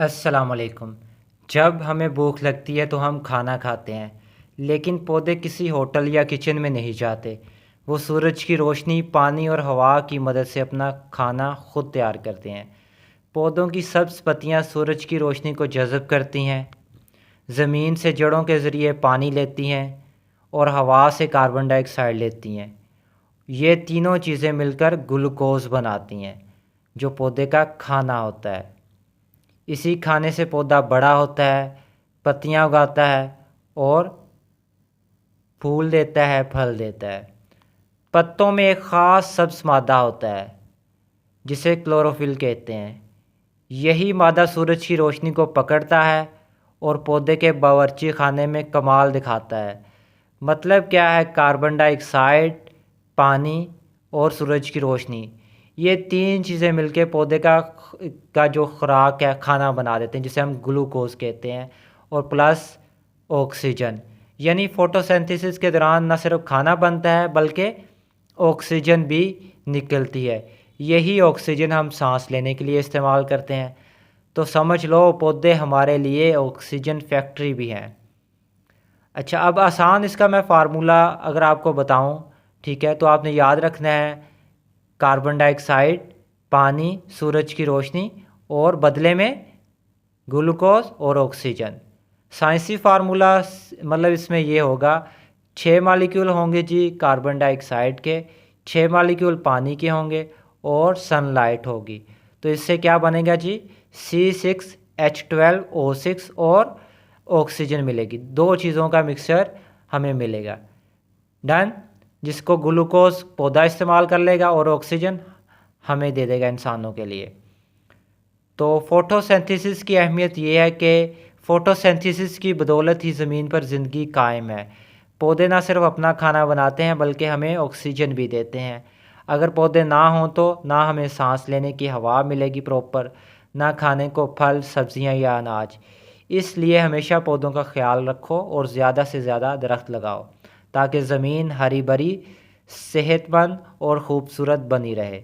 السلام علیکم۔ جب ہمیں بھوک لگتی ہے تو ہم کھانا کھاتے ہیں، لیکن پودے کسی ہوٹل یا کچن میں نہیں جاتے۔ وہ سورج کی روشنی، پانی اور ہوا کی مدد سے اپنا کھانا خود تیار کرتے ہیں۔ پودوں کی سبز پتیاں سورج کی روشنی کو جذب کرتی ہیں، زمین سے جڑوں کے ذریعے پانی لیتی ہیں اور ہوا سے کاربن ڈائی آکسائڈ لیتی ہیں۔ یہ تینوں چیزیں مل کر گلوکوز بناتی ہیں، جو پودے کا کھانا ہوتا ہے۔ اسی کھانے سے پودا بڑا ہوتا ہے، پتیاں اگاتا ہے اور پھول دیتا ہے، پھل دیتا ہے۔ پتوں میں ایک خاص سبز مادہ ہوتا ہے جسے کلوروفل کہتے ہیں۔ یہی مادہ سورج کی روشنی کو پکڑتا ہے اور پودے کے باورچی خانے میں کمال دکھاتا ہے۔ مطلب کیا ہے؟ کاربن ڈائی آکسائڈ، پانی اور سورج کی روشنی، یہ تین چیزیں مل کے پودے کا جو خوراک ہے، کھانا بنا دیتے ہیں، جسے ہم گلوکوز کہتے ہیں، اور پلس آکسیجن۔ یعنی فوٹوسینتھیسس کے دوران نہ صرف کھانا بنتا ہے بلکہ آکسیجن بھی نکلتی ہے۔ یہی آکسیجن ہم سانس لینے کے لیے استعمال کرتے ہیں۔ تو سمجھ لو پودے ہمارے لیے آکسیجن فیکٹری بھی ہیں۔ اچھا، اب آسان اس کا میں فارمولا اگر آپ کو بتاؤں، ٹھیک ہے، تو آپ نے یاد رکھنا ہے کاربن ڈائی آکسائڈ، پانی، سورج کی روشنی اور بدلے میں گلوکوز اور آکسیجن۔ سائنسی فارمولا مطلب اس میں یہ ہوگا، 6 مالیکیول ہوں گے جی کاربن ڈائی آکسائڈ کے، 6 مالیکیول پانی کے ہوں گے اور سن لائٹ ہوگی۔ تو اس سے کیا بنے گا جی؟ C6H12O6 اور آکسیجن ملے گی۔ دو چیزوں کا مکسچر ہمیں ملے گا، ڈن، جس کو گلوکوز پودا استعمال کر لے گا اور آکسیجن ہمیں دے دے گا انسانوں کے لیے۔ تو فوٹوسینتھیسس کی اہمیت یہ ہے کہ فوٹوسینتھیسس کی بدولت ہی زمین پر زندگی قائم ہے۔ پودے نہ صرف اپنا کھانا بناتے ہیں بلکہ ہمیں آکسیجن بھی دیتے ہیں۔ اگر پودے نہ ہوں تو نہ ہمیں سانس لینے کی ہوا ملے گی پراپر، نہ کھانے کو پھل، سبزیاں یا اناج۔ اس لیے ہمیشہ پودوں کا خیال رکھو اور زیادہ سے زیادہ درخت لگاؤ تاکہ زمین ہری بھری، صحت مند اور خوبصورت بنی رہے۔